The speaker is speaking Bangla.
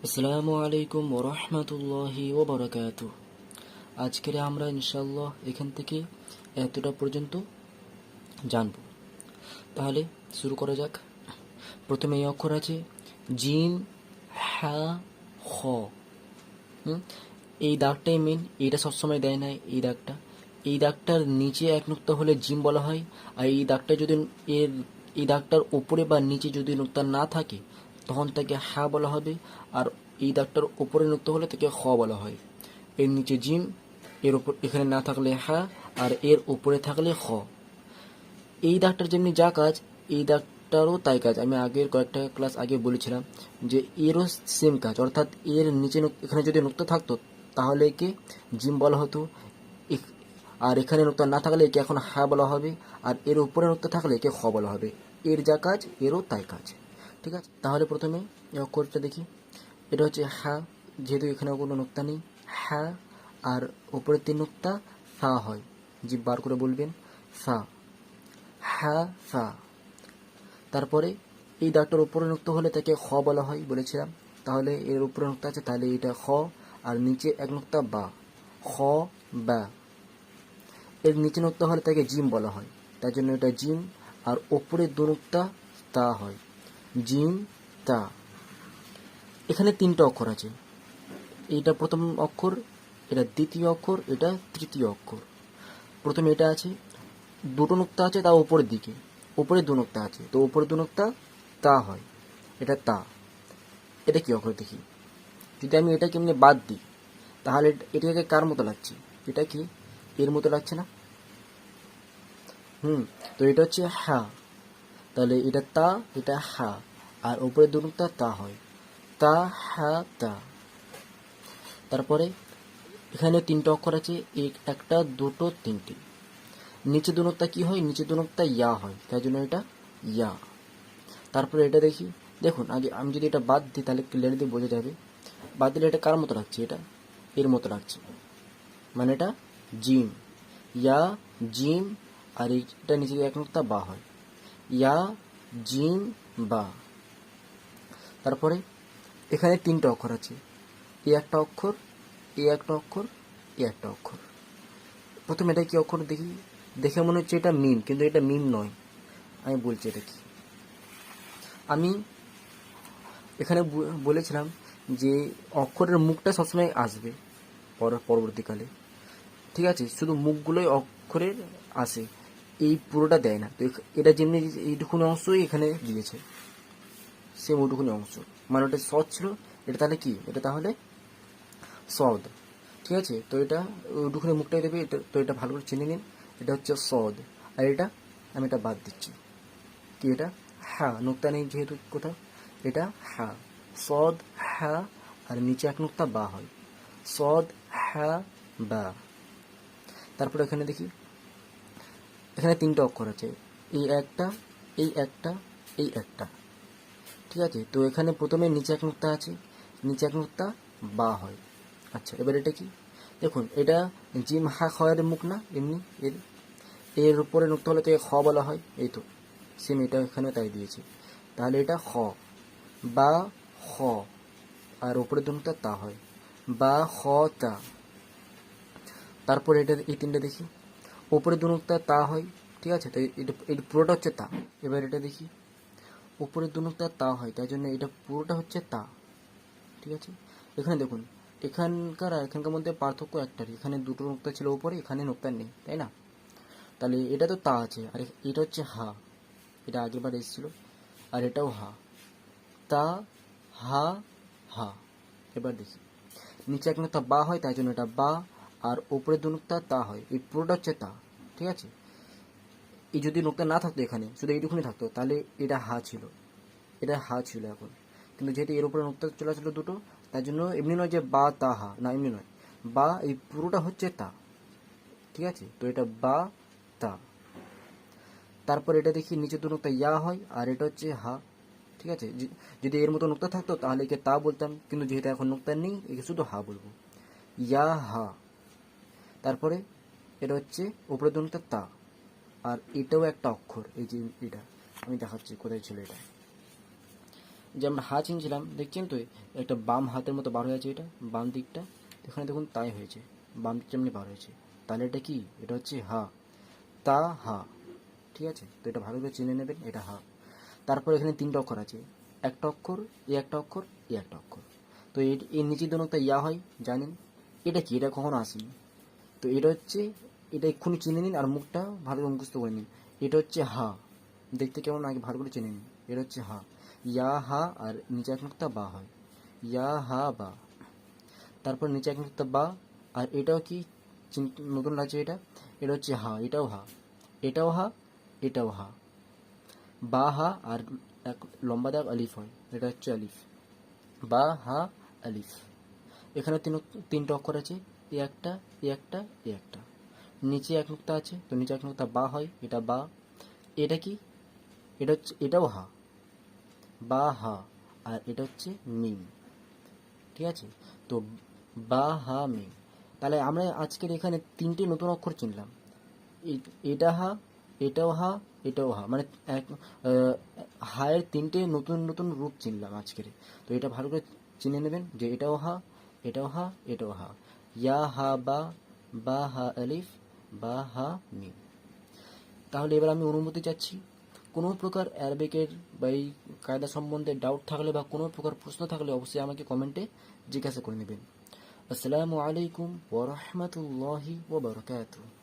আসসালামু আলাইকুম ওরহমতুল্লাহি ওবরাকাতু। আজকের আমরা ইনশাল্লাহ এখান থেকে এতটা পর্যন্ত জানব। তাহলে শুরু করা যাক। প্রথমে এই অক্ষর আছে জিম, হা, খ। এই দাগটাই মেন, এইটা সবসময় দেয় না। এই দাগটার নিচে এক নুক্তা হলে জিম বলা হয়। আর এই দাগটা যদি এর এই দাগটার উপরে বা নিচে যদি নুক্তা না থাকে তখন তাকে হা বলা হবে। আর এই দাগটার উপরে নুক্তা হলে তাকে খ বলা হয়। এর নিচে জিম, এর উপর এখানে না থাকলে হা, আর এর উপরে থাকলে খ। এই দাগটার যেমনি যা কাজ, এই দাগটারও তাই কাজ। আমি আগের কয়েকটা ক্লাস আগে বলেছিলাম যে এরও সেম কাজ, অর্থাৎ এর নিচে এখানে যদি নুক্তা থাকতো তাহলে একে জিম বলা হতো, আর এখানে নুক্তা না থাকলে একে এখন হা বলা হবে, আর এর উপরে নুক্তা থাকলে একে খ বলা হবে। এর যা কাজ এরও তাই কাজ। ঠিক আছে, তাহলে প্রথমে এই অক্ষরটা দেখি। এটা হচ্ছে হা, যেহেতু এখানে কোনো নুক্তা নেই, হা, আর উপরে তিন নুক্তা সা হয়। জিভ বার করে বলবেন সা, হা, সা। তারপরে এই দাগটার উপরে নুক্তা হলে তাকে খ বলা হয় বলেছিলাম। তাহলে এর উপরে নুক্তা আছে, তাহলে এটা খ, আর নিচে এক নুক্তা বা, খ বা। এর নিচে নুক্তা হলে তাকে জিম বলা হয়, তার জন্য এটা জিম, আর ওপরে দু নুক্তা তা হয়, জিম তা। এখানে তিনটা অক্ষর আছে, এইটা প্রথম অক্ষর, এটা দ্বিতীয় অক্ষর, এটা তৃতীয় অক্ষর। প্রথমে এটা আছে, দুটো নুক্তা আছে তা উপরের দিকে, উপরে দু নুক্তা আছে, তো উপরে দু নুক্তা তা হয়, এটা তা। এটা কি অক্ষর দেখি? যদি আমি এটাকে এমনি বাদ দিই তাহলে এটাকে কার মতো লাগছে? এটা কি এর মতো লাগছে না? তো এটা হচ্ছে হা, তাহলে এটা তা, এটা হা, আর উপরে দু নুক্তা তা হয়, তা, হা, তা। তারপরে এখানে তিনটা অক্ষর আছে, একটা, দুটো, তিনটে। নিচে দু নুক্তা কি হয়? নিচে দু নুক্তা ইয়া হয়, তাই জন্য এটা ইয়া। তারপরে এটা দেখি, দেখুন আগে আমি যদি এটা বাদ দিই তাহলে ক্লিয়ারলি বোঝা যাবে। বাদ দিলে এটা কার মতো লাগছে? এটা এর মতো লাগছে, মানে এটা জিম, ইয়া, জিম, আর এইটা নিচে এক নুক্তা বা হয়, ইয়া, জিম, বা। তারপরে এখানে তিনটা অক্ষর আছে, এই একটা অক্ষর, এই একটা অক্ষর, এই একটা অক্ষর। প্রথমে এটা কি অক্ষর দেখি? দেখে মনে হচ্ছে এটা মিম, কিন্তু এটা মিম নয়। আমি বলছি এটা কি। আমি এখানে বলেছিলাম যে অক্ষরের মুখটা সবসময় আসবে পরবর্তীকালে, ঠিক আছে? শুধু মুখগুলোই অক্ষরের আসে, এই পুরোটা দেয় না। তো এটা যেমনি এইটুকুনি অংশই এখানে দিয়েছে, সেম ওইটুকুনি অংশ, মানে ওটা সৎ ছিল, এটা তাহলে কি? এটা তাহলে সদ, ঠিক আছে? তো এটা ওইটুকুনি মুখটাই দেবে, এটা তো এটা ভালো করে চিনে নিন, এটা হচ্ছে সদ। আর এটা আমি এটা বাদ দিচ্ছি, কি এটা? হ্যাঁ, নুক্তা নেই যেহেতু কোথাও, এটা হ্যাঁ, সদ, হ্যাঁ, আর নিচে এক নুক্তা বা হয়, সদ, হ্যাঁ, বা। তারপর এখানে দেখি, এখানে তিনটা অক্ষর আছে, এই একটা, এই একটা, এই একটা, ঠিক আছে? তো এখানে প্রথমে নিচে এক নুক্তা আছে, নিচে এক নুক্তা বা হয়। আচ্ছা, এবার এটা কি? দেখুন এটা জিম হা খয়ের মুখ না, এমনি এর এর উপরে নুক্তা হলে তো খ বলা হয়, এই তো সেম এটা এখানে তাই দিয়েছে। তাহলে এটা খ বা খ, আর উপরে দু নুক্তা তা হয়, বা খ তা। তারপর এটা এই তিনটে দেখি, উপরে দু নুক্তা তা হয়, ঠিক আছে? তো এটা পুরোটা হচ্ছে তা। এবার এটা দেখি, উপরে দু নুক্তা তা হয়, তাই জন্য এটা পুরোটা হচ্ছে তা, ঠিক আছে? এখানে দেখুন, এখানকার আর এখানকার মধ্যে পার্থক্য একটারই, এখানে দুটো নুক্তা ছিল উপরে, এখানে নুক্তা নেই, তাই না? তাহলে এটা তো তা আছে, আর এটা হচ্ছে হা, এটা আগেরবার এসেছিল, আর এটাও হা, তা, হা, হা। এবার দেখি, নিচে এক নুক্তা বা হয়, তাই জন্য এটা বা, আর উপরে দু নুক্তা তা হয়, এই পুরোটা হচ্ছে তা, ঠিক আছে? এই যদি নুক্তা না থাকতো, এখানে শুধু এইটুকুনি থাকতো, তাহলে এটা হা ছিল, এটা হা ছিল এখন। কিন্তু যেহেতু এর উপরে নুক্তা চলে আসলো দুটো, তার জন্য এমনি নয় যে বা তা হা, না এমনি নয়, বা এই পুরোটা হচ্ছে তা, ঠিক আছে? তো এটা বা তা। তারপর এটা দেখি, নিচে দু নুক্তা ইয়া হয়, আর এটা হচ্ছে হা, ঠিক আছে? যদি এর মতো নুক্তা থাকতো তাহলে একে তা বলতাম, কিন্তু যেহেতু এখন নুক্তা নেই, একে শুধু হা বলবো, ইয়া হা। তারপরে এটা হচ্ছে উপরে দু নুক্তা তা, আর এটাও একটা অক্ষর, এই যে এটা আমি দেখাচ্ছি কোথায় ছিল এটা, যে আমরা হা চিনছিলাম, দেখছেন তো একটা বাম হাতের মতো বার হয়ে আছে, এটা বাম দিকটা, এখানে দেখুন তাই হয়েছে, বাম দিকটা এমনি বার হয়েছে, তাহলে এটা কি, এটা হচ্ছে হা, তা হা। ঠিক আছে, তো এটা ভালো করে চিনে নেবেন, এটা হা। তারপর এখানে তিনটা অক্ষর আছে, একটা অক্ষর, এ একটা অক্ষর, এ একটা অক্ষর। তো এর নিচে দোনোটা ইয়া হয়, জানেন। এটা কি, এটা কখনো আসেনি। তো এটা হচ্ছে, এটা এক্ষুনি চিনে নিন আর মুখটা ভালো করে মুখস্থ করে নিন। এটা হচ্ছে হা, দেখতে কেমন আগে ভালো করে চিনে নিন। এটা হচ্ছে হা, ইয়া হা, আর নিচে এক নুক্তা বা হয়, ইয়া হা বা। তারপর নিচে এক নুক্তা বা, আর এটাও কি নতুন লাগছে, এটা এটা হচ্ছে হা, এটাও হা, এটাও হা, এটাও হা, বা হা, আর এক লম্বা দাগ আলিফ হয়, এটা হচ্ছে আলিফ, বা হা আলিফ। এখানে তিনটা অক্ষর আছে, এ একটা, এ একটা, এ একটা। নিচে এক নুক্তা আছে, তো নিচে এক নুক্তা বা হয়, এটা বা। এটা কি, এটা হচ্ছে, এটাও হা, বা হা, আর এটা হচ্ছে মিম। ঠিক আছে, তো বা হা মিম। তাহলে আমরা আজকের এখানে তিনটে নতুন অক্ষর চিনলাম, এটা হা, এটাও হা, এটাও হা, মানে এক হায়ের তিনটে নতুন নতুন রূপ চিনলাম আজকের। তো এটা ভালো করে চিনে নেবেন যে এটাও হা, এটাও হা, এটাও হা, ইয়া হা বা হা আলিফ, বা হা মিম। তাহলে এবার আমি অনুমতি চাচ্ছি, কোনো প্রকার অ্যারাবিকের বা এই কায়দা সম্বন্ধে ডাউট থাকলে বা কোনো প্রকার প্রশ্ন থাকলে অবশ্যই আমাকে কমেন্টে জিজ্ঞাসা করে নেবেন। আসসালামু আলাইকুম ওয়া রাহমাতুল্লাহি ওয়া বারাকাতুহু।